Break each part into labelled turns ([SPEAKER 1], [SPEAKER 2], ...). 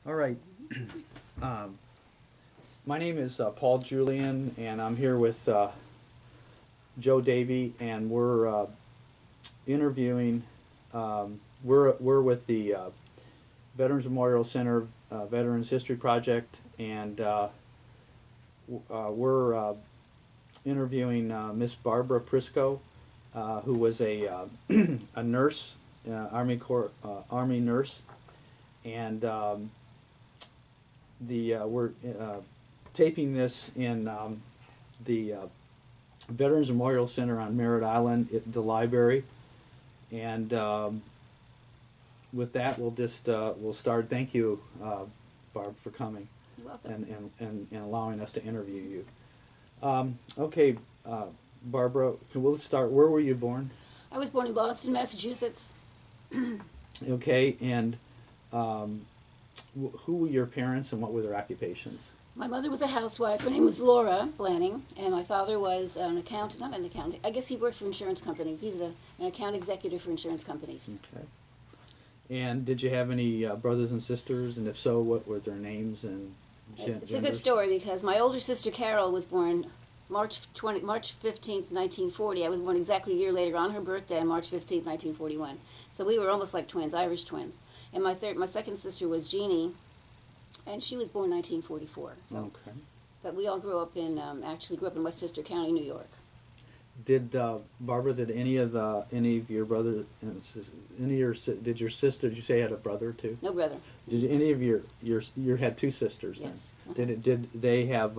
[SPEAKER 1] All right. Um, my name is Paul Julian, and I'm here with Joe Davey, and we're interviewing. We're with the Veterans Memorial Center Veterans History Project, and we're interviewing Miss Barbara Prisco, who was a a nurse, Army nurse, and we're taping this in the Veterans Memorial Center on Merritt Island at the library, and with that we'll start. Thank you, Barb, for coming.
[SPEAKER 2] You're welcome.
[SPEAKER 1] And allowing us to interview you. Okay, Barbara, we'll start. Where were you born?
[SPEAKER 2] I was born in Boston, Massachusetts.
[SPEAKER 1] Okay, and who were your parents and what were their occupations?
[SPEAKER 2] My mother was a housewife. Her name was Laura Blanning, and my father was an accountant, not an accountant. I guess he worked for insurance companies. He's an account executive for insurance companies.
[SPEAKER 1] Okay. And did you have any brothers and sisters? And if so, what were their names and
[SPEAKER 2] It's a good story because my older sister Carol was born March 15th, 1940. I was born exactly a year later on her birthday, on March 15th, 1941. So we were almost like twins, Irish twins. And my second sister was Jeannie, and she was born 1944. So,
[SPEAKER 1] okay.
[SPEAKER 2] but we all grew up in Westchester County, New York.
[SPEAKER 1] Did Barbara? Did any of your brothers? Did your sister? Did you say you had a brother too?
[SPEAKER 2] No brother.
[SPEAKER 1] Did any of you had two sisters?
[SPEAKER 2] Yes.
[SPEAKER 1] Then? Did they have?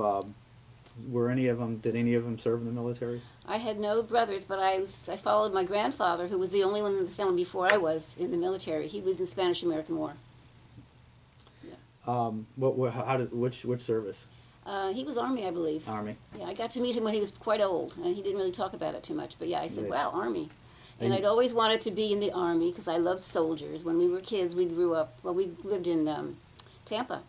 [SPEAKER 1] Were any of them? Did any of them serve in the military?
[SPEAKER 2] I had no brothers, but I followed my grandfather, who was the only one in the family before I was in the military. He was in the Spanish-American War. Yeah.
[SPEAKER 1] Which service?
[SPEAKER 2] He was Army, I believe.
[SPEAKER 1] Army.
[SPEAKER 2] Yeah, I got to meet him when he was quite old, and he didn't really talk about it too much. But yeah, I said,
[SPEAKER 1] Yeah.
[SPEAKER 2] well, Army. And
[SPEAKER 1] And
[SPEAKER 2] I'd always wanted to be in the Army because I loved soldiers. When we were kids, we grew up, well, we lived in Tampa,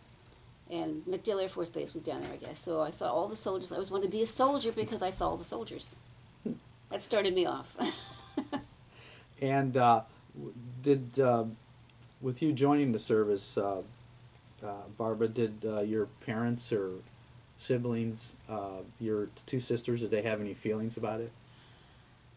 [SPEAKER 2] and MacDill Air Force Base was down there, I guess. So I saw all the soldiers. I always wanted to be a soldier because I saw all the soldiers. That started me off.
[SPEAKER 1] And did with you joining the service, Barbara, did your parents or siblings, your two sisters, did they have any feelings about it?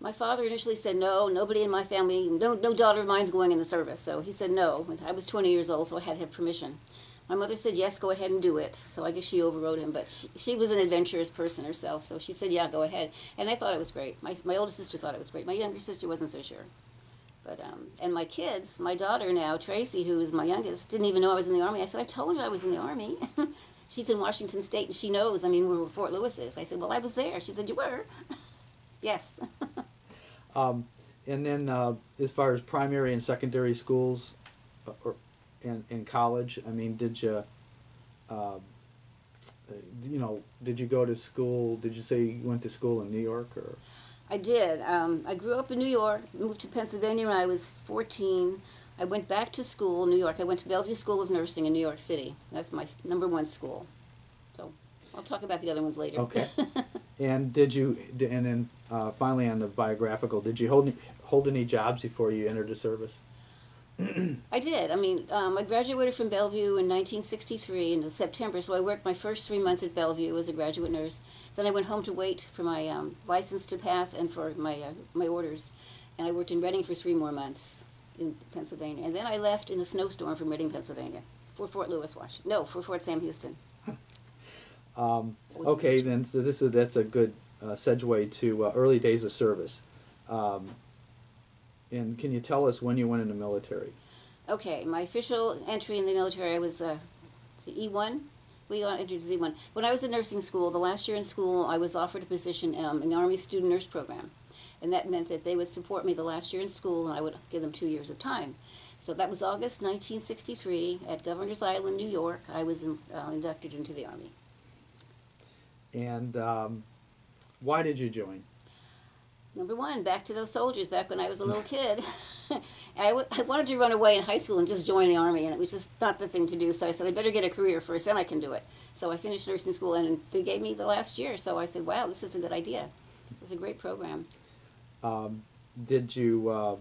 [SPEAKER 2] My father initially said no. Nobody in my family, no daughter of mine's going in the service. So he said no. I was 20 years old, so I had to have permission. My mother said yes, go ahead and do it. So I guess she overrode him, but she was an adventurous person herself, so she said yeah, go ahead. And I thought it was great. My older sister thought it was great. My younger sister wasn't so sure. But and my kids, my daughter now, Tracy, who is my youngest, didn't even know I was in the Army. I said, I told her I was in the Army. She's in Washington State, and she knows. I mean, where Fort Lewis is. I said, well, I was there. She said, you were? Yes.
[SPEAKER 1] And then as far as primary and secondary schools and college, I mean, did you, did you go to school, did you say you went to school in New York? Or?
[SPEAKER 2] I did. I grew up in New York, moved to Pennsylvania when I was 14. I went back to school in New York. I went to Bellevue School of Nursing in New York City. That's my #1 school. So I'll talk about the other ones later.
[SPEAKER 1] Okay. And and then finally on the biographical, did you hold any jobs before you entered the service?
[SPEAKER 2] I did. I mean, I graduated from Bellevue in 1963 in September, so I worked my first 3 months at Bellevue as a graduate nurse. Then I went home to wait for my license to pass and for my orders. And I worked in Reading for 3 more months in Pennsylvania. And then I left in a snowstorm from Reading, Pennsylvania, for Fort Lewis, Washington. No, for Fort Sam Houston.
[SPEAKER 1] Okay, then so that's a good segue to early days of service. And can you tell us when you went in the military?
[SPEAKER 2] Okay, my official entry in the military was E1. We entered as E1. When I was in nursing school, the last year in school, I was offered a position in the Army Student Nurse Program. And that meant that they would support me the last year in school, and I would give them 2 years of time. So that was August 1963 at Governor's Island, New York. I was inducted into the Army.
[SPEAKER 1] And why did you join?
[SPEAKER 2] #1, back to those soldiers, back when I was a little kid. I wanted to run away in high school and just join the Army, and it was just not the thing to do. So I said, I better get a career first, then I can do it. So I finished nursing school, and they gave me the last year. So I said, wow, this is a good idea. It was a great program.
[SPEAKER 1] Did you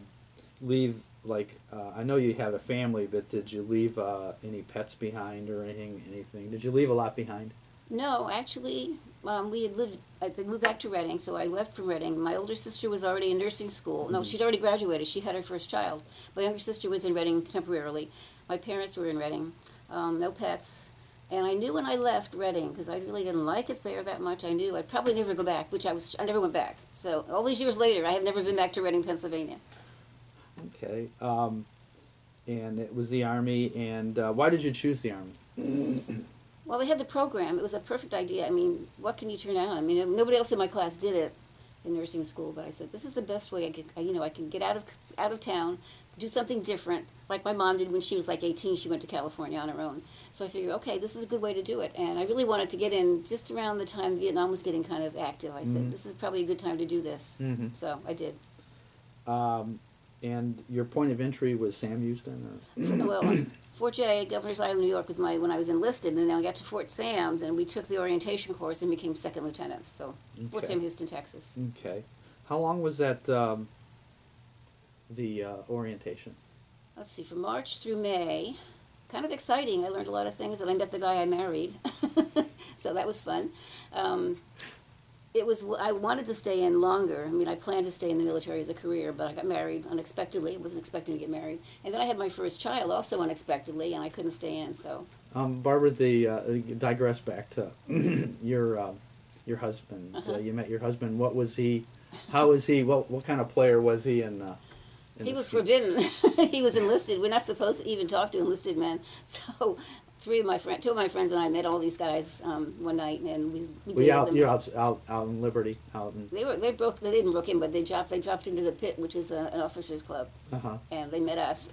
[SPEAKER 1] leave like, I know you had a family, but did you leave any pets behind or anything? Did you leave a lot behind?
[SPEAKER 2] No, actually, we had lived. I had moved back to Reading, so I left from Reading. My older sister was already in nursing school. No, she'd already graduated. She had her first child. My younger sister was in Reading temporarily. My parents were in Reading. No pets. And I knew when I left Reading, because I really didn't like it there that much, I knew I'd probably never go back, which I never went back. So all these years later, I have never been back to Reading, Pennsylvania.
[SPEAKER 1] Okay. And it was the Army, and why did you choose the Army?
[SPEAKER 2] Well, they had the program. It was a perfect idea. I mean, what can you turn down? I mean, nobody else in my class did it in nursing school, but I said, this is the best way I can get out of town, do something different, like my mom did when she was like 18. She went to California on her own. So I figured, okay, this is a good way to do it. And I really wanted to get in just around the time Vietnam was getting kind of active. I said, this is probably a good time to do this. So I did.
[SPEAKER 1] And your point of entry was Sam Houston? Or?
[SPEAKER 2] Well, Fort J, Governor's Island, New York, was when I was enlisted, and then I got to Fort Sam, and we took the orientation course and became second lieutenants. So Fort Sam, Houston, Texas.
[SPEAKER 1] Okay. How long was that, the orientation?
[SPEAKER 2] Let's see, from March through May. Kind of exciting. I learned a lot of things, and I met the guy I married. So that was fun. I wanted to stay in longer. I mean, I planned to stay in the military as a career, but I got married unexpectedly. I wasn't expecting to get married. And then I had my first child also unexpectedly, and I couldn't stay in, so.
[SPEAKER 1] Barbara, digress back to your husband. You met your husband. What was he, how was he, what kind of player was he in
[SPEAKER 2] he was forbidden. He was enlisted. We're not supposed to even talk to enlisted men. So two of my friends and I met all these guys one night, and we dated them.
[SPEAKER 1] You're out in Liberty, out in.
[SPEAKER 2] They didn't brook in, but they dropped into the pit, which is an officers' club, and they met us,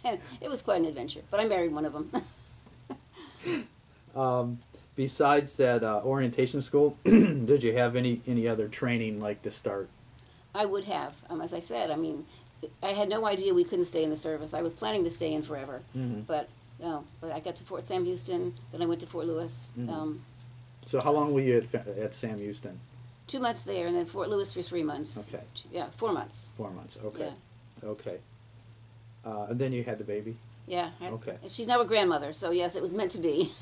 [SPEAKER 2] and it was quite an adventure. But I married one of them.
[SPEAKER 1] Besides that orientation school, did you have any other training like to start?
[SPEAKER 2] I would have, as I said. I mean, I had no idea we couldn't stay in the service. I was planning to stay in forever, but. No, but I got to Fort Sam Houston, then I went to Fort Lewis.
[SPEAKER 1] So how long were you at Sam Houston?
[SPEAKER 2] 2 months there, and then Fort Lewis for 3 months.
[SPEAKER 1] Okay.
[SPEAKER 2] Yeah, 4 months.
[SPEAKER 1] 4 months, okay.
[SPEAKER 2] Yeah.
[SPEAKER 1] Okay. And then you had the baby?
[SPEAKER 2] Yeah.
[SPEAKER 1] Okay.
[SPEAKER 2] She's now a grandmother, so yes, it was meant to be.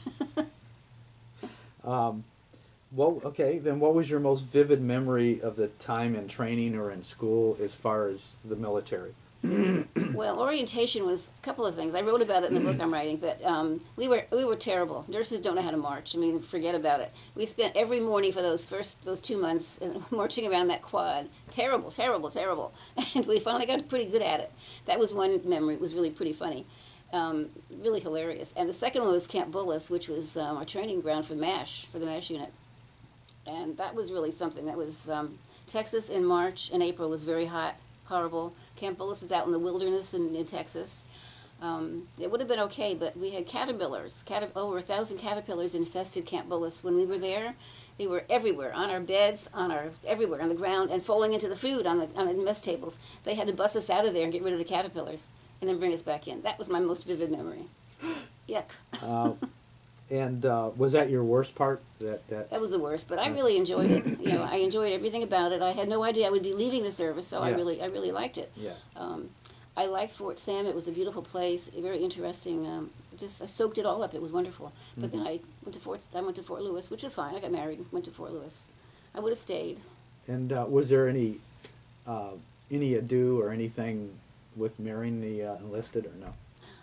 [SPEAKER 1] Well, okay, then what was your most vivid memory of the time in training or in school as far as the military?
[SPEAKER 2] Well, orientation was a couple of things. I wrote about it in the book I'm writing, but we were terrible. Nurses don't know how to march. I mean, forget about it. We spent every morning for those 2 months marching around that quad. Terrible, terrible, terrible. And we finally got pretty good at it. That was one memory. It was really pretty funny, really hilarious. And the second one was Camp Bullis, which was our training ground for MASH, for the MASH unit. And that was really something. That was Texas in March and April was very hot. Horrible. Camp Bullis is out in the wilderness in Texas. It would have been okay, but we had caterpillars. Over 1,000 caterpillars infested Camp Bullis. When we were there, they were everywhere, on our beds, everywhere, on the ground, and falling into the food on the mess tables. They had to bust us out of there and get rid of the caterpillars, and then bring us back in. That was my most vivid memory. Yuck.
[SPEAKER 1] And was that your worst part?
[SPEAKER 2] That was the worst, but I really enjoyed it. You know, I enjoyed everything about it. I had no idea I would be leaving the service, so I really liked it.
[SPEAKER 1] Yeah.
[SPEAKER 2] I liked Fort Sam. It was a beautiful place, very interesting. I soaked it all up. It was wonderful. But then I went to Fort Lewis, which was fine. I got married, went to Fort Lewis. I would have stayed.
[SPEAKER 1] And was there any ado or anything with marrying the enlisted or no?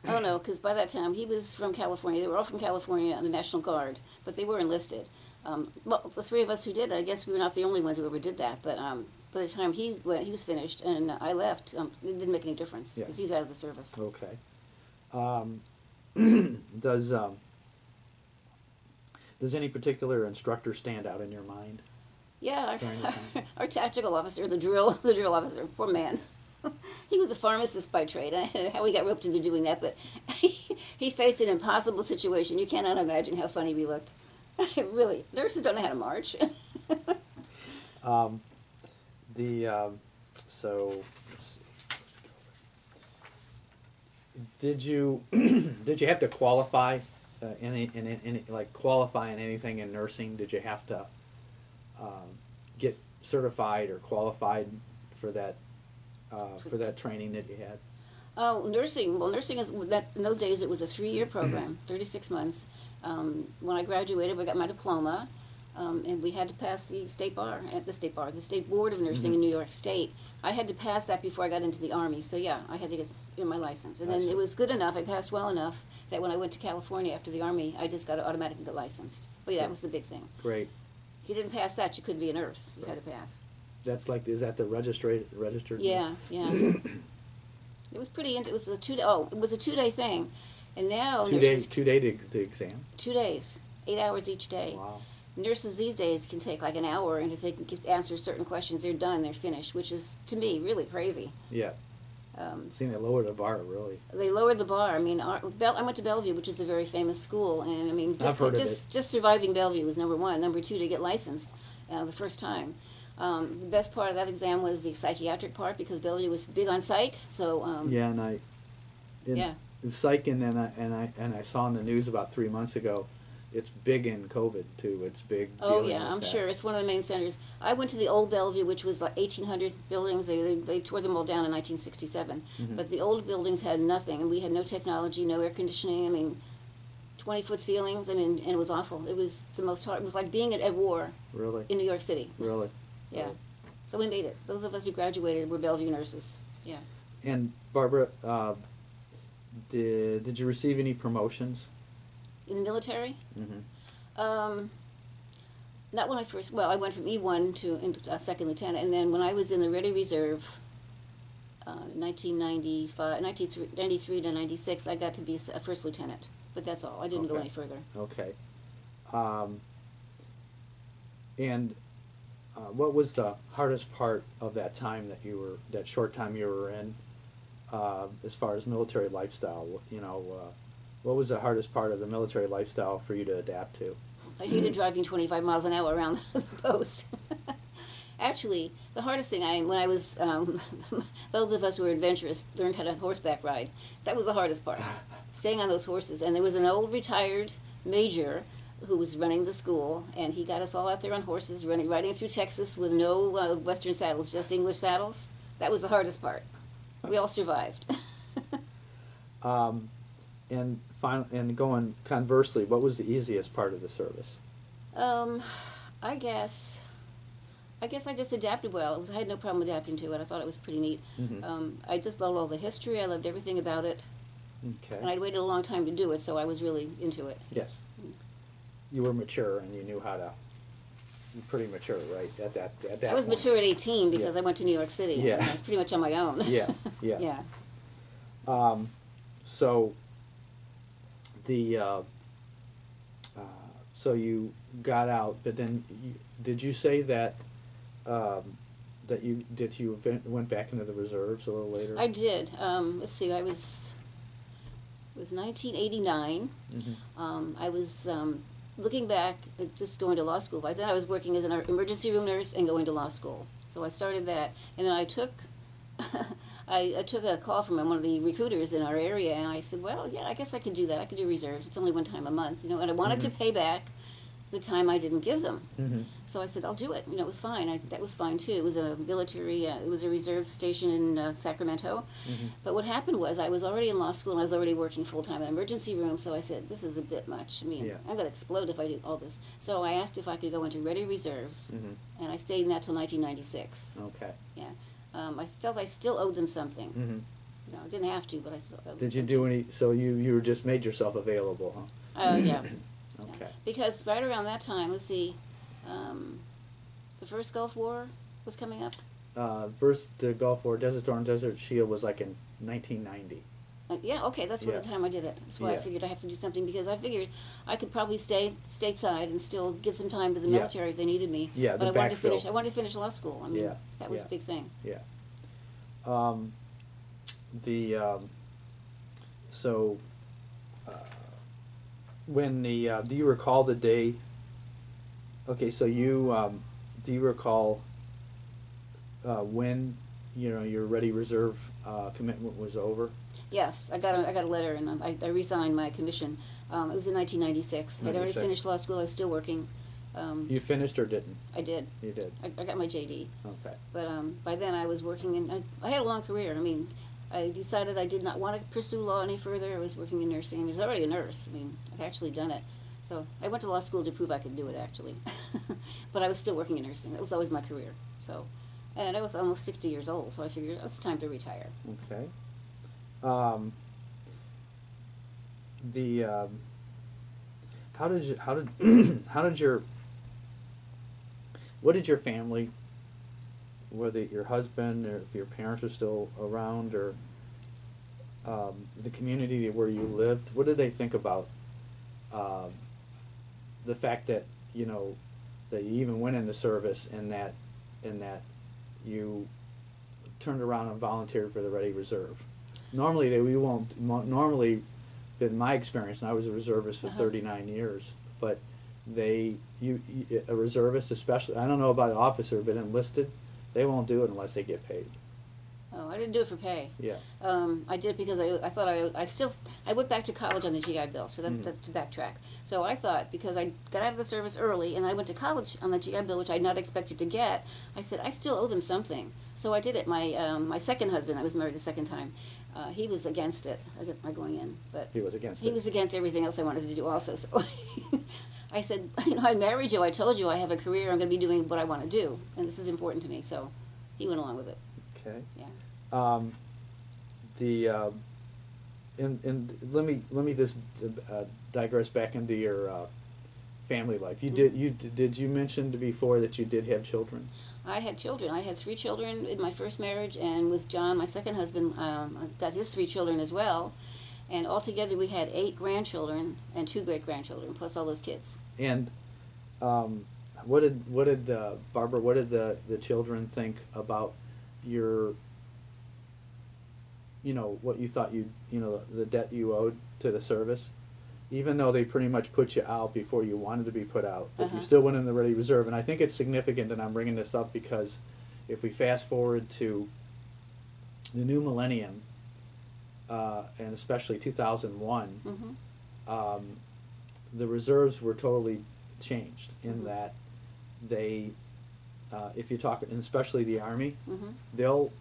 [SPEAKER 2] Oh, no, because by that time, he was from California. They were all from California on the National Guard, but they were enlisted. Well, the three of us who did it, I guess we were not the only ones who ever did that, but by the time he was finished and I left, it didn't make any difference because he was out of the service.
[SPEAKER 1] Okay. Does any particular instructor stand out in your mind?
[SPEAKER 2] Yeah, our tactical officer, the drill officer, poor man. He was a pharmacist by trade. I don't know how he got roped into doing that, but he faced an impossible situation. You cannot imagine how funny we looked. Really, nurses don't know how to march.
[SPEAKER 1] So let's see. Did you have to qualify qualify in anything in nursing? Did you have to get certified or qualified for that training that you had?
[SPEAKER 2] Oh, nursing. Well, nursing is that in those days it was a 3-year program, 36 months. When I graduated, I got my diploma, and we had to pass the state bar, the state board of nursing in New York State. I had to pass that before I got into the Army. So yeah, I had to get my license, and
[SPEAKER 1] I
[SPEAKER 2] then
[SPEAKER 1] see.
[SPEAKER 2] it was good enough. I passed well enough that when I went to California after the Army, I just got to automatically get licensed. But yeah, that was the big thing.
[SPEAKER 1] Great.
[SPEAKER 2] If you didn't pass that, you couldn't be a nurse. You had to pass.
[SPEAKER 1] That's like, is that the registered?
[SPEAKER 2] Yeah, yeah. It was pretty. It was a 2 day. Oh, it was a 2 day thing, and now nurses
[SPEAKER 1] 2 day the exam.
[SPEAKER 2] 2 days, 8 hours each day.
[SPEAKER 1] Wow.
[SPEAKER 2] Nurses these days can take like an hour, and if they can answer certain questions, they're done. They're finished, which is to me really crazy.
[SPEAKER 1] Yeah. Seeing they lowered the bar really.
[SPEAKER 2] They lowered the bar. I mean, I went to Bellevue, which is a very famous school, and I mean,
[SPEAKER 1] I've heard of
[SPEAKER 2] just surviving Bellevue was number one. Number two, to get licensed the first time. The best part of that exam was the psychiatric part because Bellevue was big on psych. So
[SPEAKER 1] Yeah, and
[SPEAKER 2] yeah.
[SPEAKER 1] psych, and then I saw in the news about 3 months ago, it's big in COVID too. It's big.
[SPEAKER 2] Oh
[SPEAKER 1] dealing
[SPEAKER 2] yeah,
[SPEAKER 1] with
[SPEAKER 2] I'm
[SPEAKER 1] that.
[SPEAKER 2] sure it's one of the main centers. I went to the old Bellevue, which was like 1,800 buildings. They tore them all down in 1967. But the old buildings had nothing, and we had no technology, no air conditioning. I mean, 20-foot ceilings. I mean, and it was awful. It was the most hard. It was like being at war
[SPEAKER 1] Really.
[SPEAKER 2] in New York City.
[SPEAKER 1] Really.
[SPEAKER 2] Yeah. So we made it. Those of us who graduated were Bellevue nurses. Yeah.
[SPEAKER 1] And Barbara, did you receive any promotions?
[SPEAKER 2] In the military?
[SPEAKER 1] Mm-hmm.
[SPEAKER 2] Not when I first. Well, I went from E1 to second lieutenant, and then when I was in the Ready Reserve, 1993 to 96, I got to be a first lieutenant. But that's all. I didn't go
[SPEAKER 1] Okay.
[SPEAKER 2] any further.
[SPEAKER 1] Okay. And what was the hardest part of that time that short time you were in, as far as military lifestyle? You know, what was the hardest part of the military lifestyle for you to adapt to?
[SPEAKER 2] I hated driving 25 miles an hour around the post. Actually, the hardest thing when I was, those of us who were adventurous learned how to horseback ride. That was the hardest part, staying on those horses. And there was an old retired major who was running the school, and he got us all out there on horses, riding through Texas with no Western saddles, just English saddles. That was the hardest part. We all survived.
[SPEAKER 1] And going conversely, what was the easiest part of the service?
[SPEAKER 2] I guess I just adapted well. I had no problem adapting to it. I thought it was pretty neat.
[SPEAKER 1] Mm-hmm.
[SPEAKER 2] I just loved all the history. I loved everything about it.
[SPEAKER 1] Okay.
[SPEAKER 2] And I'd waited a long time to do it, so I was really into it.
[SPEAKER 1] Yes. You were mature and you knew how to. You're pretty mature, right? At that
[SPEAKER 2] I was
[SPEAKER 1] point.
[SPEAKER 2] mature at 18 because
[SPEAKER 1] Yeah.
[SPEAKER 2] I went to New York City.
[SPEAKER 1] Yeah.
[SPEAKER 2] I was pretty much on my own.
[SPEAKER 1] Yeah. Yeah.
[SPEAKER 2] Yeah.
[SPEAKER 1] So so you got out, but then did you say that you went back into the reserves a little later?
[SPEAKER 2] I did. Let's see. It was 1989.
[SPEAKER 1] Mm-hmm.
[SPEAKER 2] I was looking back at just going to law school. By then I was working as an emergency room nurse and going to law school. So I started that, and then I took I took a call from one of the recruiters in our area, and I said, well, yeah, I guess I could do that. I could do reserves. It's only one time a month, and I wanted to pay back the time I didn't give them.
[SPEAKER 1] Mm-hmm.
[SPEAKER 2] So I said, I'll do it. It was fine. That was fine, too. It was a military, it was a reserve station in Sacramento.
[SPEAKER 1] Mm-hmm.
[SPEAKER 2] But what happened was I was already in law school, and I was already working full-time in an emergency room, so I said, this is a bit much. I mean,
[SPEAKER 1] Yeah.
[SPEAKER 2] I'm going to explode if I do all this. So I asked if I could go into Ready Reserves,
[SPEAKER 1] Mm-hmm.
[SPEAKER 2] and I stayed in that till 1996.
[SPEAKER 1] Okay.
[SPEAKER 2] Yeah. I felt I still owed them something.
[SPEAKER 1] Mm-hmm.
[SPEAKER 2] I didn't have to, but I still owed them
[SPEAKER 1] Did you
[SPEAKER 2] something.
[SPEAKER 1] do any? So you were just made yourself available, huh?
[SPEAKER 2] Yeah.
[SPEAKER 1] Okay.
[SPEAKER 2] Because right around that time, let's see, the first Gulf War was coming up.
[SPEAKER 1] First, the Gulf War, Desert Storm, Desert Shield was like in 1990.
[SPEAKER 2] Yeah, okay, that's what
[SPEAKER 1] Yeah.
[SPEAKER 2] the time I did it. That's why I
[SPEAKER 1] Yeah.
[SPEAKER 2] figured I have to do something, because I figured I could probably stay stateside and still give some time to the
[SPEAKER 1] Yeah.
[SPEAKER 2] military if they needed me.
[SPEAKER 1] Yeah,
[SPEAKER 2] but
[SPEAKER 1] the
[SPEAKER 2] I wanted to
[SPEAKER 1] backfill.
[SPEAKER 2] finish. I wanted to finish law school. I mean,
[SPEAKER 1] Yeah,
[SPEAKER 2] that was
[SPEAKER 1] yeah.
[SPEAKER 2] a big thing.
[SPEAKER 1] Yeah. So when do you recall the day? Okay, so do you recall when your Ready Reserve commitment was over?
[SPEAKER 2] Yes, I got a letter, and I resigned my commission. It was in 1996. I'd already
[SPEAKER 1] 96.
[SPEAKER 2] finished law school. I was still working.
[SPEAKER 1] You finished or didn't?
[SPEAKER 2] I did.
[SPEAKER 1] You did.
[SPEAKER 2] I got my JD.
[SPEAKER 1] Okay.
[SPEAKER 2] But by then I was working, and I had a long career. I mean, I decided I did not want to pursue law any further. I was working in nursing. I was already a nurse. I mean, I've actually done it. So I went to law school to prove I could do it, actually. But I was still working in nursing. That was always my career. So, and I was almost 60 years old, so I figured it's time to retire.
[SPEAKER 1] Okay. What did your family, whether your husband or if your parents are still around, or the community where you lived, what did they think about the fact that that you even went into service, and that you turned around and volunteered for the Ready Reserve? Normally we won't. Normally, in my experience, and I was a reservist for 39 years, but a reservist, especially, I don't know about an officer, but enlisted, they won't do it unless they get paid.
[SPEAKER 2] Oh, I didn't do it for pay.
[SPEAKER 1] Yeah.
[SPEAKER 2] I did it because I thought I went back to college on the GI Bill, so that to backtrack. So I thought, because I got out of the service early and I went to college on the GI Bill, which I'd not expected to get, I said, I still owe them something. So I did it. My second husband, I was married a second time, he was against it, my going in. But
[SPEAKER 1] He was against it.
[SPEAKER 2] He was against everything else I wanted to do also, so I said, I married you, I told you I have a career, I'm going to be doing what I want to do, and this is important to me, so he went along with it.
[SPEAKER 1] Okay.
[SPEAKER 2] Yeah.
[SPEAKER 1] Let me just digress back into your family life. Did you mention before that you did have children?
[SPEAKER 2] I had children. I had 3 children in my first marriage, and with John, my second husband, I got his 3 children as well. And altogether, we had 8 grandchildren and 2 great-grandchildren, plus all those kids.
[SPEAKER 1] And what did Barbara? What did the children think about your? What you thought the debt you owed to the service, even though they pretty much put you out before you wanted to be put out, but you still went in the Ready Reserve. And I think it's significant, and I'm bringing this up because if we fast forward to the new millennium, and especially 2001, the reserves were totally changed in that they, if you talk, and especially the Army, they'll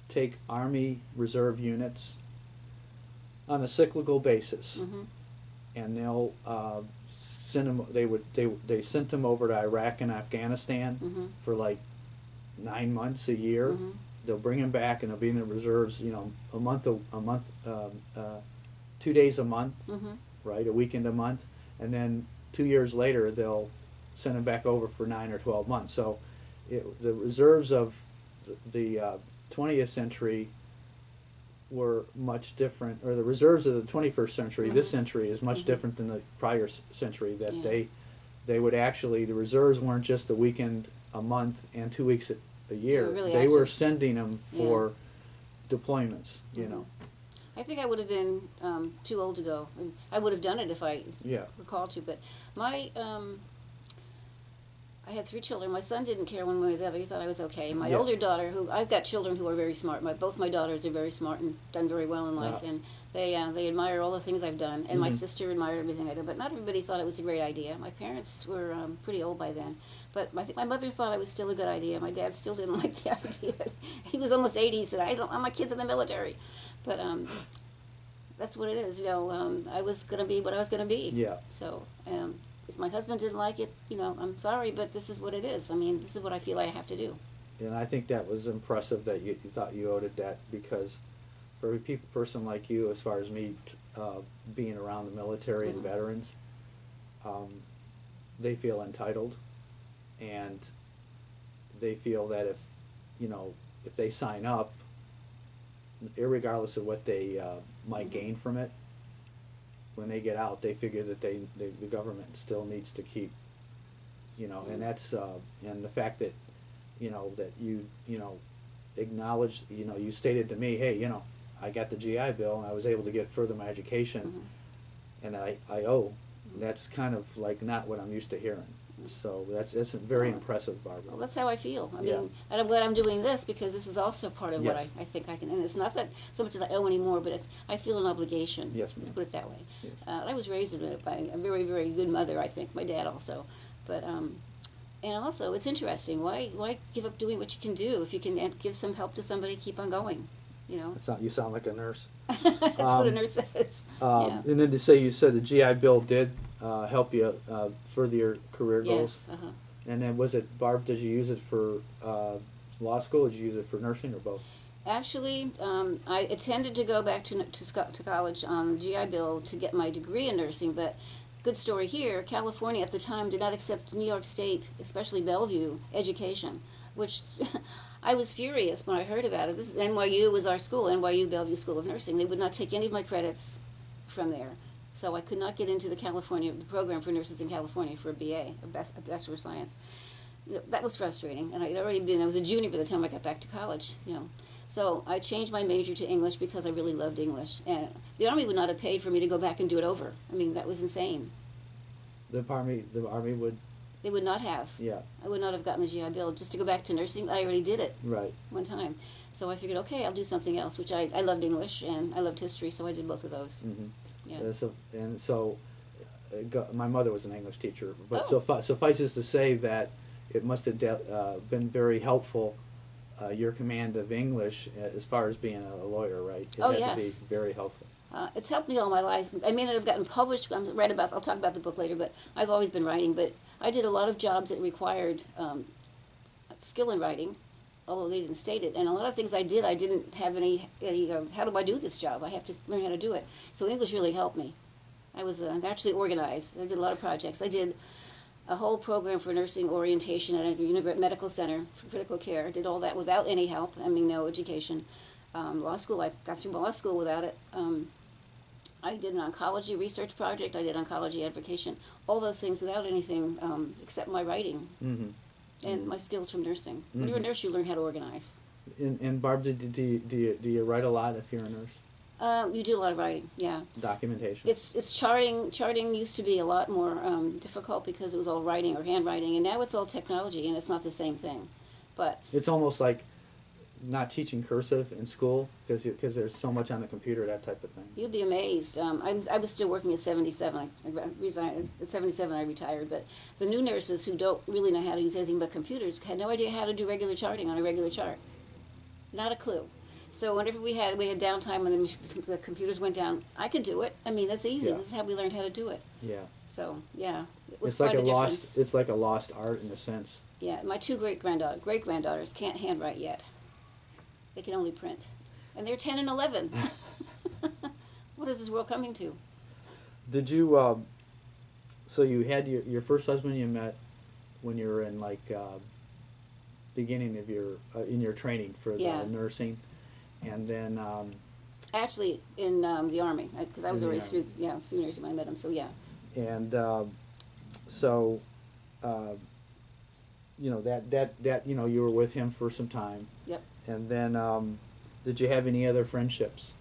[SPEAKER 1] take Army Reserve units on a cyclical basis, and they'll send them. They sent them over to Iraq and Afghanistan for like 9 months, a year. They'll bring them back, and they'll be in the reserves. A month, 2 days a month, right? A weekend a month, and then 2 years later they'll send them back over for 9 or 12 months. So the reserves of the 20th century were much different, or the reserves of the 21st century, this century, is much different than the prior century. That they would actually, the reserves weren't just a weekend a month and 2 weeks a year.
[SPEAKER 2] Really
[SPEAKER 1] they were sending them for deployments.
[SPEAKER 2] I think I would have been too old to go. And I would have done it if I were called to. But I had 3 children. My son didn't care one way or the other. He thought I was okay. My older daughter, I've got children who are very smart. Both my daughters are very smart and done very well in life, and they admire all the things I've done. And my sister admired everything I did. But not everybody thought it was a great idea. My parents were pretty old by then, but I think my mother thought it was still a good idea. My dad still didn't like the idea. He was almost 80. He said, "I don't want my kids in the military," but that's what it is. I was going to be what I was going to be.
[SPEAKER 1] Yeah.
[SPEAKER 2] So. If my husband didn't like it, I'm sorry, but this is what it is. I mean, this is what I feel I have to do.
[SPEAKER 1] And I think that was impressive that you thought you owed a debt, because for a person like you, as far as me, being around the military and veterans, they feel entitled, and they feel that if they sign up, irregardless of what they might gain from it, when they get out, they figure that the government still needs to keep, and that's and the fact that that you acknowledged, you stated to me, hey, I got the GI Bill and I was able to get further my education, and I owe. That's kind of like not what I'm used to hearing. So that's very impressive, Barbara.
[SPEAKER 2] Well, that's how I feel. I mean, and I'm glad I'm doing this, because this is also part of what I think I can. And it's not that so much as I owe anymore, but I feel an obligation.
[SPEAKER 1] Yes, ma'am.
[SPEAKER 2] Let's put it that way.
[SPEAKER 1] Yes.
[SPEAKER 2] I was raised by a very, very good mother, I think. My dad also, but And also, it's interesting. Why give up doing what you can do if you can give some help to somebody? Keep on going. You know.
[SPEAKER 1] It's not, you sound like a nurse.
[SPEAKER 2] That's what a nurse says. Yeah.
[SPEAKER 1] And then to say you said the GI Bill did help you further your career goals.
[SPEAKER 2] Yes. Uh-huh.
[SPEAKER 1] And then was it, Barb, did you use it for law school, or did you use it for nursing, or both?
[SPEAKER 2] Actually, I intended to go back to college on the GI Bill to get my degree in nursing, but good story here, California at the time did not accept New York State, especially Bellevue, education, which I was furious when I heard about it. This is NYU was our school, NYU Bellevue School of Nursing. They would not take any of my credits from there. So I could not get into the program for nurses in California for a BA, a Bachelor of Science. That was frustrating, and I was a junior by the time I got back to college, So I changed my major to English because I really loved English. And the Army would not have paid for me to go back and do it over. I mean, that was insane.
[SPEAKER 1] The Army would?
[SPEAKER 2] They would not have.
[SPEAKER 1] Yeah.
[SPEAKER 2] I would not have gotten the GI Bill. Just to go back to nursing, I already did it.
[SPEAKER 1] Right.
[SPEAKER 2] One time. So I figured, okay, I'll do something else, which I loved English and I loved history, so I did both of those.
[SPEAKER 1] Mm-hmm.
[SPEAKER 2] Yeah.
[SPEAKER 1] My mother was an English teacher, but
[SPEAKER 2] Oh.
[SPEAKER 1] suffices to say that it must have been very helpful, your command of English, as far as being a lawyer, right? It
[SPEAKER 2] Oh,
[SPEAKER 1] had
[SPEAKER 2] yes.
[SPEAKER 1] to be very helpful.
[SPEAKER 2] It's helped me all my life. I may not have gotten published. I'll talk about the book later, but I've always been writing. But I did a lot of jobs that required skill in writing, although they didn't state it. And a lot of things I didn't have any how do I do this job? I have to learn how to do it. So English really helped me. I was naturally organized. I did a lot of projects. I did a whole program for nursing orientation at a medical center for critical care. I did all that without any help. I mean, no education. Law school, I got through law school without it. I did an oncology research project. I did oncology advocacy. All those things without anything except my writing and my skills from nursing. When you're a nurse, you learn how to organize.
[SPEAKER 1] And Barb, do you write a lot if you're a nurse?
[SPEAKER 2] You do a lot of writing, yeah.
[SPEAKER 1] Documentation.
[SPEAKER 2] It's charting. Charting used to be a lot more difficult because it was all writing or handwriting, and now it's all technology, and it's not the same thing. But
[SPEAKER 1] it's almost like not teaching cursive in school because there's so much on the computer, that type of thing.
[SPEAKER 2] you'd be amazed. I was still working at 77. I resigned at 77. I retired. But the new nurses who don't really know how to use anything but computers had no idea how to do regular charting on a regular chart. Not a clue. So whenever we had downtime when the computers went down, I could do it. I mean, that's easy.
[SPEAKER 1] Yeah.
[SPEAKER 2] This is how we learned how to do it.
[SPEAKER 1] Yeah.
[SPEAKER 2] So yeah, it was
[SPEAKER 1] It's
[SPEAKER 2] quite
[SPEAKER 1] like
[SPEAKER 2] a difference.
[SPEAKER 1] It's like a lost art in a sense.
[SPEAKER 2] Yeah, my two great granddaughters can't handwrite yet. They can only print, and they're 10 and 11. What is this world coming to?
[SPEAKER 1] Did you? So you had your first husband you met when you were in beginning of your in your training for the
[SPEAKER 2] Yeah.
[SPEAKER 1] nursing, and then
[SPEAKER 2] Actually, in the Army, because I was
[SPEAKER 1] In the
[SPEAKER 2] already through nursing when I met him. So yeah.
[SPEAKER 1] and so that you were with him for some time.
[SPEAKER 2] Yep.
[SPEAKER 1] And then did you have any other friendships?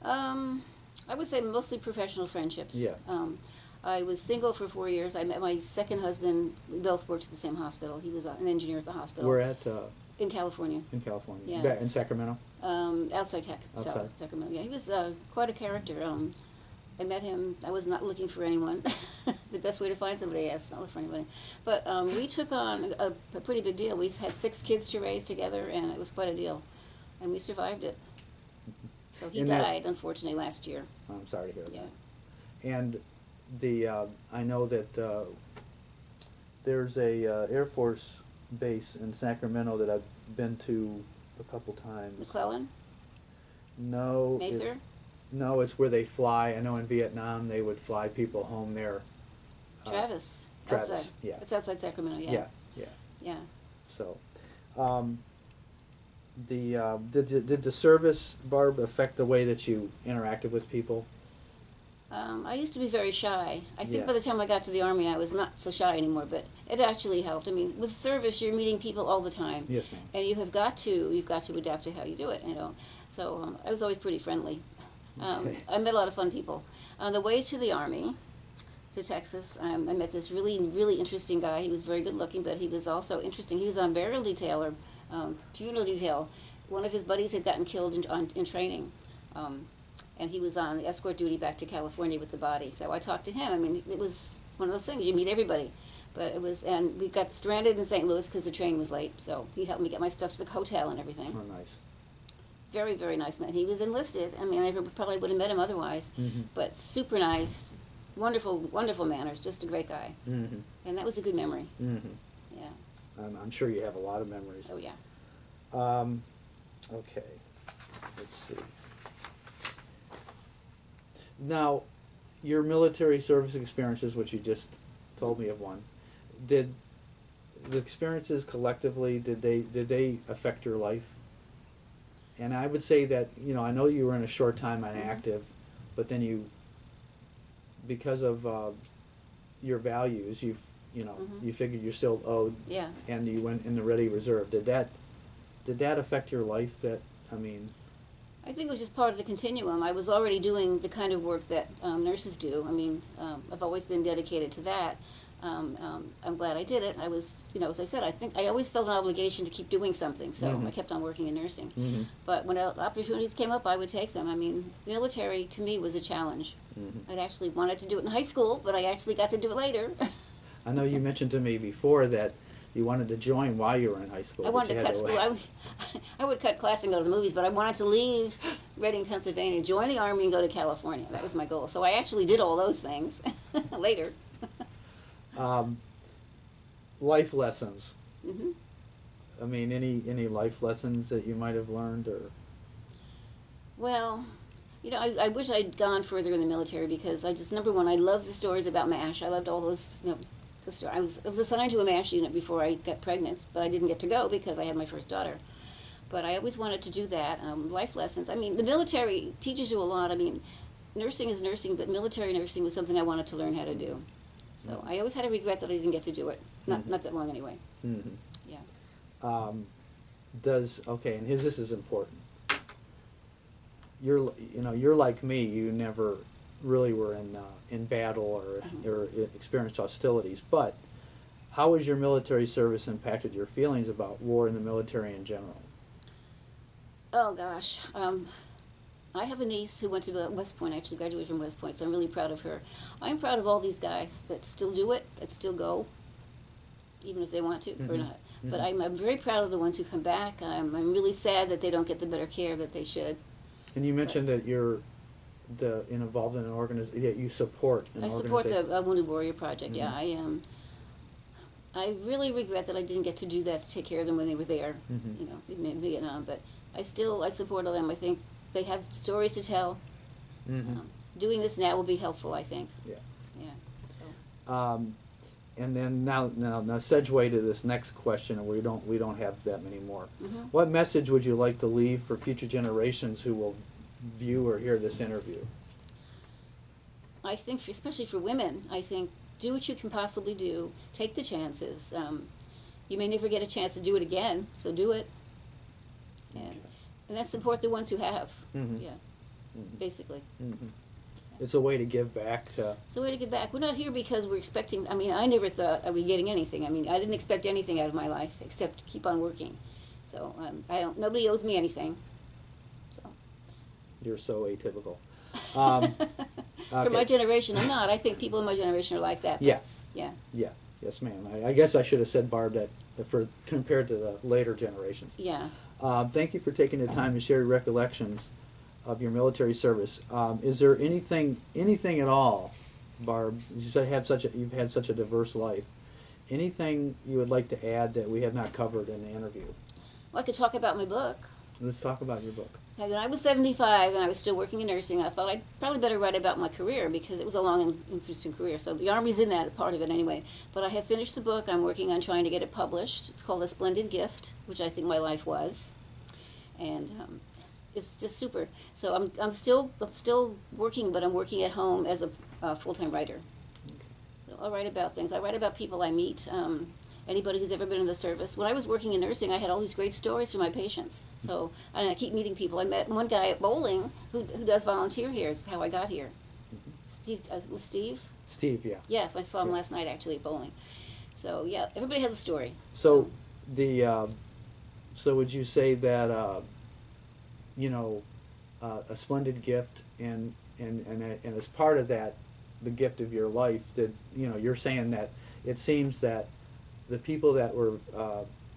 [SPEAKER 2] I would say mostly professional friendships.
[SPEAKER 1] Yeah.
[SPEAKER 2] I was single for 4 years. I met my second husband. We both worked at the same hospital. He was an engineer at the hospital.
[SPEAKER 1] We're at
[SPEAKER 2] in California.
[SPEAKER 1] in California.
[SPEAKER 2] Yeah.
[SPEAKER 1] In Sacramento.
[SPEAKER 2] Outside
[SPEAKER 1] Outside.
[SPEAKER 2] Sacramento. Yeah, he was quite a character. I met him. I was not looking for anyone. The best way to find somebody is not look for anybody. But we took on a pretty big deal. We had 6 kids to raise together, and it was quite a deal. And we survived it. So he
[SPEAKER 1] And that-
[SPEAKER 2] died, unfortunately, last year.
[SPEAKER 1] I'm sorry to hear that.
[SPEAKER 2] Yeah.
[SPEAKER 1] And I know that there's a Air Force base in Sacramento that I've been to a couple times.
[SPEAKER 2] McClellan?
[SPEAKER 1] No.
[SPEAKER 2] Mather?
[SPEAKER 1] No, it's where they fly. I know in Vietnam they would fly people home there.
[SPEAKER 2] Travis.
[SPEAKER 1] Travis,
[SPEAKER 2] Outside.
[SPEAKER 1] yeah.
[SPEAKER 2] It's outside Sacramento, yeah.
[SPEAKER 1] Yeah.
[SPEAKER 2] Yeah.
[SPEAKER 1] So, did the service, Barb, affect the way that you interacted with people?
[SPEAKER 2] I used to be very shy. I think
[SPEAKER 1] Yeah.
[SPEAKER 2] by the time I got to the Army, I was not so shy anymore, but it actually helped. I mean, with service, you're meeting people all the time.
[SPEAKER 1] Yes, ma'am.
[SPEAKER 2] And you've got to adapt to how you do it, So I was always pretty friendly.
[SPEAKER 1] Okay.
[SPEAKER 2] I met a lot of fun people. On the way to the Army, to Texas, I met this really, really interesting guy. He was very good looking, but he was also interesting. He was on burial detail or funeral detail. One of his buddies had gotten killed in training. And he was on escort duty back to California with the body. So I talked to him. I mean, it was one of those things. You meet everybody. But it was, and we got stranded in St. Louis because the train was late. So he helped me get my stuff to the hotel and everything.
[SPEAKER 1] Oh, nice.
[SPEAKER 2] Very, very nice man. He was enlisted. I mean, I probably would have met him otherwise.
[SPEAKER 1] Mm-hmm.
[SPEAKER 2] But super nice, wonderful, wonderful manners. Just a great guy.
[SPEAKER 1] Mm-hmm.
[SPEAKER 2] And that was a good memory.
[SPEAKER 1] Mm-hmm.
[SPEAKER 2] Yeah.
[SPEAKER 1] I'm sure you have a lot of memories.
[SPEAKER 2] Oh, yeah.
[SPEAKER 1] Okay. Let's see. Now, your military service experiences, which you just told me of one, did the experiences collectively, did they affect your life? And I would say that, you know, I know you were in a short time on active, but then you, because of your values, you figured you're still owed,
[SPEAKER 2] Yeah.
[SPEAKER 1] and you went in the Ready Reserve. Did that affect your life?
[SPEAKER 2] I think it was just part of the continuum. I was already doing the kind of work that nurses do. I mean, I've always been dedicated to that. I'm glad I did it. I was, as I said, I think I always felt an obligation to keep doing something, so
[SPEAKER 1] Mm-hmm.
[SPEAKER 2] I kept on working in nursing.
[SPEAKER 1] Mm-hmm.
[SPEAKER 2] But when opportunities came up, I would take them. I mean, military to me was a challenge.
[SPEAKER 1] Mm-hmm.
[SPEAKER 2] I'd actually wanted to do it in high school, but I actually got to do it later.
[SPEAKER 1] I know you mentioned to me before that you wanted to join while you were in high school.
[SPEAKER 2] I
[SPEAKER 1] but
[SPEAKER 2] wanted
[SPEAKER 1] you
[SPEAKER 2] to
[SPEAKER 1] had
[SPEAKER 2] cut school. I would cut class and go to the movies, but I wanted to leave Reading, Pennsylvania, join the Army, and go to California. That was my goal. So I actually did all those things later.
[SPEAKER 1] Life lessons.
[SPEAKER 2] Hmm.
[SPEAKER 1] I mean, any life lessons that you might have learned, or?
[SPEAKER 2] Well, I wish I'd gone further in the military because number one, I loved the stories about MASH. I loved all those, I was assigned to a MASH unit before I got pregnant, but I didn't get to go because I had my first daughter. But I always wanted to do that. Life lessons. I mean, the military teaches you a lot. I mean, nursing is nursing, but military nursing was something I wanted to learn how to do. So I always had a regret that I didn't get to do it. Not that long anyway.
[SPEAKER 1] Mm-hmm.
[SPEAKER 2] Yeah.
[SPEAKER 1] And this is important. You're like me. You never really were in battle or experienced hostilities. But how has your military service impacted your feelings about war in the military in general?
[SPEAKER 2] Oh gosh. I have a niece who went to West Point, actually graduated from West Point, so I'm really proud of her. I'm proud of all these guys that still do it, that still go, even if they want to or not.
[SPEAKER 1] Mm-hmm.
[SPEAKER 2] But I'm very proud of the ones who come back. I'm really sad that they don't get the better care that they should.
[SPEAKER 1] And you mentioned that you're involved in an organization, that you support an
[SPEAKER 2] I
[SPEAKER 1] organization.
[SPEAKER 2] support the Wounded Warrior Project,
[SPEAKER 1] Mm-hmm.
[SPEAKER 2] yeah. I really regret that I didn't get to do that to take care of them when they were there,
[SPEAKER 1] Mm-hmm.
[SPEAKER 2] in Vietnam. But I support them. I think they have stories to tell.
[SPEAKER 1] Mm-hmm.
[SPEAKER 2] Doing this now will be helpful, I think.
[SPEAKER 1] Yeah.
[SPEAKER 2] Yeah. So.
[SPEAKER 1] And then now segue to this next question, and we don't have that many more.
[SPEAKER 2] Mm-hmm.
[SPEAKER 1] What message would you like to leave for future generations who will view or hear this interview?
[SPEAKER 2] I think, especially for women, I think do what you can possibly do. Take the chances. You may never get a chance to do it again, so do it. And then support the ones who have.
[SPEAKER 1] Mm-hmm.
[SPEAKER 2] Yeah,
[SPEAKER 1] Mm-hmm.
[SPEAKER 2] basically.
[SPEAKER 1] Mm-hmm. It's a way to give back to.
[SPEAKER 2] It's a way to give back. We're not here because we're expecting. I mean, I never thought I was getting anything. I mean, I didn't expect anything out of my life except to keep on working. So nobody owes me anything. So.
[SPEAKER 1] You're so atypical.
[SPEAKER 2] For my generation, I'm not. I think people in my generation are like that.
[SPEAKER 1] Yeah.
[SPEAKER 2] Yeah.
[SPEAKER 1] Yeah. Yes, ma'am. I guess I should have said, Barb, that compared to the later generations.
[SPEAKER 2] Yeah.
[SPEAKER 1] Thank you for taking the time to share your recollections of your military service. Is there anything at all, Barb? You said you've had such a diverse life. Anything you would like to add that we have not covered in the interview?
[SPEAKER 2] Well, I could talk about my book.
[SPEAKER 1] Let's talk about your book.
[SPEAKER 2] When I was 75 and I was still working in nursing, I thought I'd probably better write about my career because it was a long and interesting career. So the Army's in that part of it anyway. But I have finished the book. I'm working on trying to get it published. It's called A Splendid Gift, which I think my life was. And it's just super. So I'm still working, but I'm working at home as a full-time writer.
[SPEAKER 1] Okay.
[SPEAKER 2] So I'll write about things. I write about people I meet. Anybody who's ever been in the service. When I was working in nursing, I had all these great stories from my patients. So I keep meeting people. I met one guy at bowling who does volunteer here. It's how I got here.
[SPEAKER 1] Mm-hmm.
[SPEAKER 2] Steve?
[SPEAKER 1] Steve, yeah.
[SPEAKER 2] Yes, I saw him last night actually at bowling. So yeah, everybody has a story.
[SPEAKER 1] So so would you say that a splendid gift and as part of that, the gift of your life, that you're saying that it seems that the people that were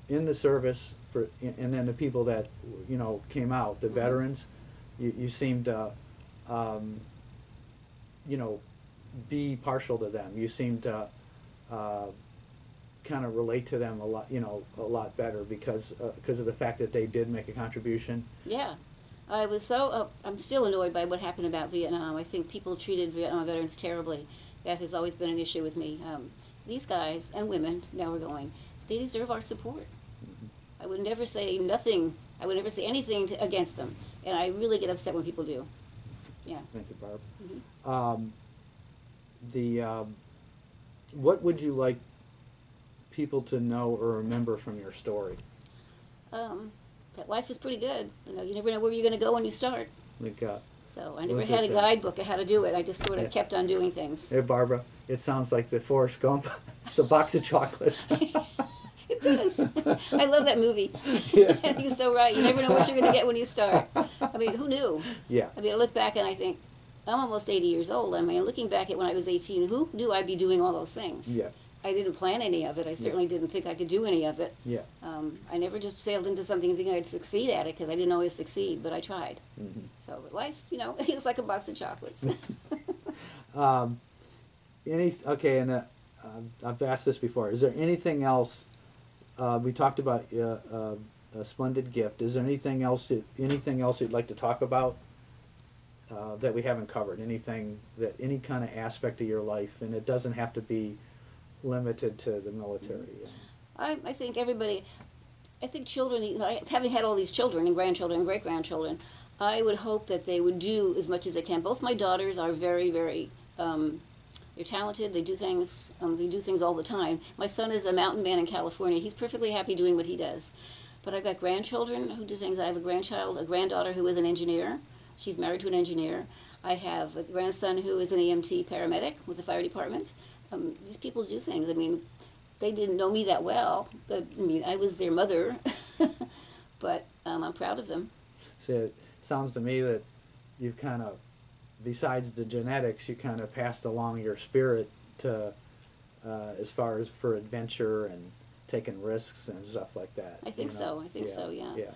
[SPEAKER 1] in the service and then the people that came out, the veterans, you seem to be partial to them. You seem to kind of relate to them a lot better because of the fact that they did make a contribution.
[SPEAKER 2] Yeah. I was I'm still annoyed by what happened about Vietnam. I think people treated Vietnam veterans terribly. That has always been an issue with me. These guys and women, now we're going, they deserve our support. I would never say nothing. I would never say anything against them. And I really get upset when people do. Yeah.
[SPEAKER 1] Thank you, Barb.
[SPEAKER 2] Mm-hmm.
[SPEAKER 1] What would you like people to know or remember from your story?
[SPEAKER 2] That life is pretty good. You never know where you're going to go when you start.
[SPEAKER 1] Like,
[SPEAKER 2] so I never had a guidebook of how to do it. I just sort of kept on doing things.
[SPEAKER 1] Hey, Barbara, it sounds like the Forrest Gump. It's a box of chocolates.
[SPEAKER 2] It does. I love that movie.
[SPEAKER 1] Yeah.
[SPEAKER 2] He's so right. You never know what you're going to get when you start. I mean, who knew?
[SPEAKER 1] Yeah.
[SPEAKER 2] I mean, I look back and I think, I'm almost 80 years old. I mean, looking back at when I was 18, who knew I'd be doing all those things?
[SPEAKER 1] Yeah.
[SPEAKER 2] I didn't plan any of it. I certainly didn't think I could do any of it.
[SPEAKER 1] Yeah.
[SPEAKER 2] I never just sailed into something thinking I'd succeed at it because I didn't always succeed, but I tried.
[SPEAKER 1] Mm-hmm.
[SPEAKER 2] So life, it's like a box of chocolates.
[SPEAKER 1] Okay, and I've asked this before. Is there anything else? We talked about a Splendid Gift. Is there anything else you'd like to talk about that we haven't covered? Any kind of aspect of your life, and it doesn't have to be limited to the military.
[SPEAKER 2] I think children, having had all these children and grandchildren and great-grandchildren, I would hope that they would do as much as they can. Both my daughters are very, very, they're talented. They do things all the time. My son is a mountain man in California. He's perfectly happy doing what he does. But I've got grandchildren who do things. I have a granddaughter who is an engineer. She's married to an engineer. I have a grandson who is an EMT paramedic with the fire department. These people do things. I mean, they didn't know me that well, but I mean, I was their mother. But I'm proud of them.
[SPEAKER 1] So it sounds to me that you've kind of, besides the genetics, you kind of passed along your spirit to, as far as for adventure and taking risks and stuff like that.
[SPEAKER 2] I think so. I think so. Yeah.
[SPEAKER 1] Yeah.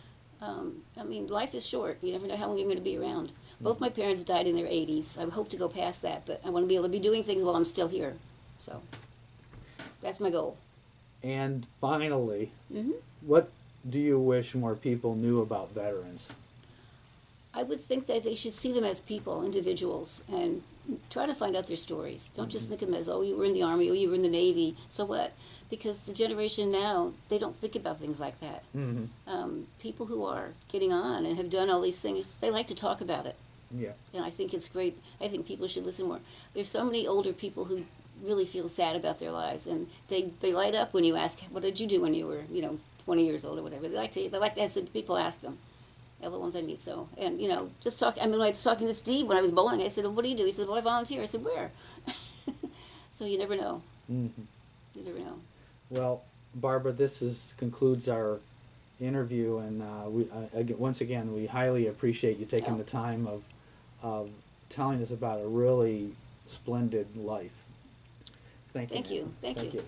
[SPEAKER 2] I mean, life is short. You never know how long you're going to be around. Both my parents died in their 80s. I hope to go past that, but I want to be able to be doing things while I'm still here. So that's my goal.
[SPEAKER 1] And finally,
[SPEAKER 2] Mm-hmm.
[SPEAKER 1] what do you wish more people knew about veterans?
[SPEAKER 2] I would think that they should see them as people, individuals, and try to find out their stories. Don't just think of them as, oh, you were in the Army, oh, you were in the Navy, so what? Because the generation now, they don't think about things like that.
[SPEAKER 1] Mm-hmm.
[SPEAKER 2] People who are getting on and have done all these things, they like to talk about it.
[SPEAKER 1] Yeah.
[SPEAKER 2] And I think it's great. I think people should listen more. There's so many older people who really feel sad about their lives, and they light up when you ask, what did you do when you were, 20 years old or whatever. They like to have some people ask them. They're the ones I meet. So, and just talk. I mean, when I was talking to Steve when I was bowling, I said, well, "What do you do?" He said, "Well, I volunteer." I said, "Where?" So you never know.
[SPEAKER 1] Mm-hmm.
[SPEAKER 2] You never know.
[SPEAKER 1] Well, Barbara, this concludes our interview, and once again, we highly appreciate you taking the time of telling us about a really splendid life. Thank you.
[SPEAKER 2] Thank you.
[SPEAKER 1] Thank you.